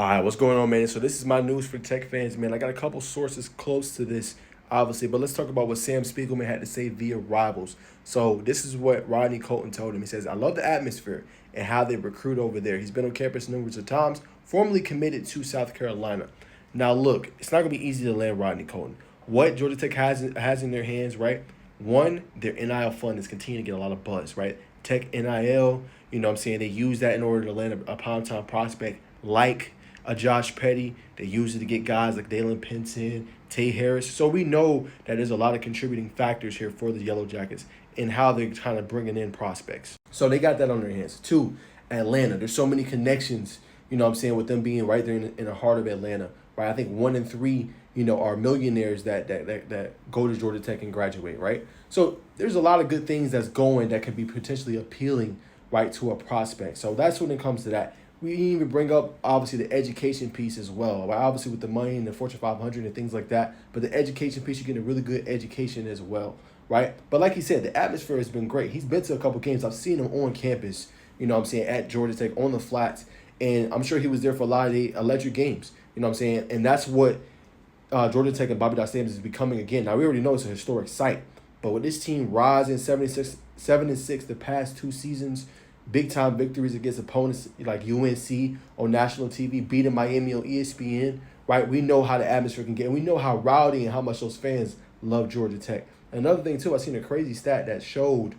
All right, what's going on, man? So this is my news for Tech fans, man. I got a couple sources close to this, obviously, but let's talk about what Sam Spiegelman had to say via Rivals. So this is what Rodney Colton told him. He says, "I love the atmosphere and how they recruit over there. He's been on campus numerous of times, formerly committed to South Carolina. Now, look, it's not going to be easy to land Rodney Colton. What Georgia Tech has in their hands, right? One, their NIL fund is continuing to get a lot of buzz, right? Tech NIL, you know what I'm saying? They use that in order to land a pound time prospect like a Josh Petty. They use it to get guys like Dalen Pinson, Tay Harris. So we know that there's a lot of contributing factors here for the Yellow Jackets in how they're kind of bringing in prospects. So they got that on their hands. Two, Atlanta. There's so many connections, you know what I'm saying, with them being right there in the heart of Atlanta, right? I think 1 in 3, you know, are millionaires that go to Georgia Tech and graduate, right? So there's a lot of good things that's going that could be potentially appealing, right, to a prospect. So that's when it comes to that. We even bring up, obviously, the education piece as well. Right? Obviously, with the money and the Fortune 500 and things like that. But the education piece, you get a really good education as well, right? But like he said, the atmosphere has been great. He's been to a couple games. I've seen him on campus, you know what I'm saying, at Georgia Tech, on the flats. And I'm sure he was there for a lot of the electric games, you know what I'm saying? And that's what Georgia Tech and Bobby Dodd Stadium is becoming again. Now, we already know it's a historic site. But with this team rising 7-6 the past 2 seasons, big-time victories against opponents like UNC on national TV, beating Miami on ESPN, right? We know how the atmosphere can get. And we know how rowdy and how much those fans love Georgia Tech. Another thing, too, I seen a crazy stat that showed,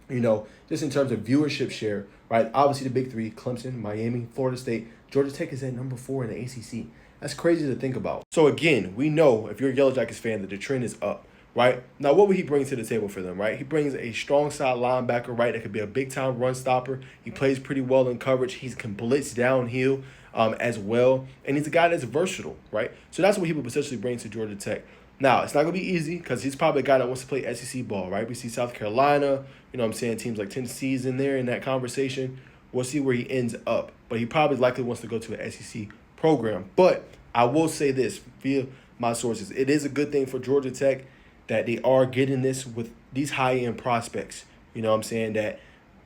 you know, just in terms of viewership share, right? Obviously, the big 3, Clemson, Miami, Florida State. Georgia Tech is at number 4 in the ACC. That's crazy to think about. So, again, we know, if you're a Yellow Jackets fan, that the trend is up. Right? Now, what would he bring to the table for them, right? He brings a strong side linebacker, right? That could be a big-time run stopper. He plays pretty well in coverage. He can blitz downhill as well. And he's a guy that's versatile, right? So that's what he would potentially bring to Georgia Tech. Now, it's not going to be easy because he's probably a guy that wants to play SEC ball, right? We see South Carolina, you know what I'm saying, teams like Tennessee's in there in that conversation. We'll see where he ends up. But he probably likely wants to go to an SEC program. But I will say this via my sources. It is a good thing for Georgia Tech that they are getting this with these high-end prospects. You know what I'm saying? That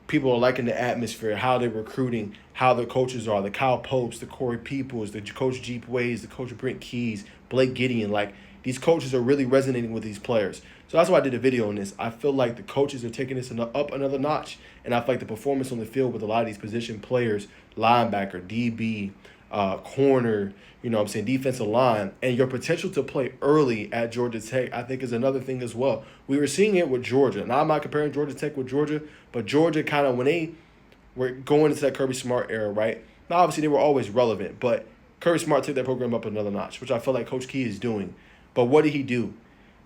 people are liking the atmosphere, how they're recruiting, how their coaches are, the Kyle Popes, the Corey Peoples, the Coach Jeep Ways, the Coach Brent Keys, Blake Gideon. Like, these coaches are really resonating with these players. So that's why I did a video on this. I feel like the coaches are taking this up another notch. And I feel like the performance on the field with a lot of these position players, linebacker, DB, corner, you know what I'm saying, defensive line, and your potential to play early at Georgia Tech, I think, is another thing as well. We were seeing it with Georgia. Now, I'm not comparing Georgia Tech with Georgia, but Georgia kind of, when they were going into that Kirby Smart era, right? Now, obviously, they were always relevant, but Kirby Smart took that program up another notch, which I feel like Coach Key is doing. But what did he do?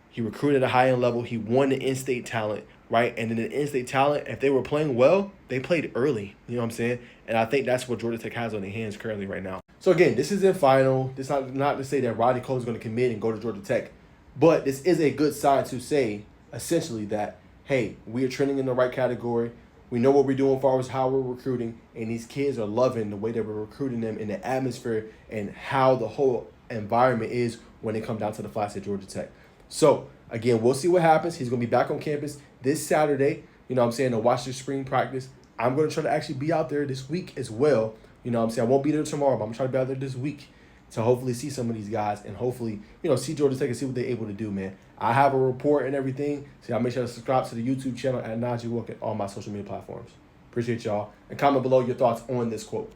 He recruited at a high-end level. He won the in-state talent, right? And then the in-state talent, if they were playing well, they played early. You know what I'm saying? And I think that's what Georgia Tech has on their hands currently right now. So, again, this isn't final. This is not to say that Rodney Colton is going to commit and go to Georgia Tech. But this is a good sign to say, essentially, that, hey, we are trending in the right category. We know what we're doing as far as how we're recruiting. And these kids are loving the way that we're recruiting them in the atmosphere and how the whole environment is when they come down to the flats at Georgia Tech. So, again, we'll see what happens. He's going to be back on campus this Saturday, you know what I'm saying, to watch the spring practice. I'm going to try to actually be out there this week as well. You know what I'm saying? I won't be there tomorrow, but I'm trying to be out there this week to hopefully see some of these guys and hopefully, you know, see Georgia Tech and see what they're able to do, man. I have a report and everything, so y'all make sure to subscribe to the YouTube channel at Najee Walker on all my social media platforms. Appreciate y'all. And comment below your thoughts on this quote.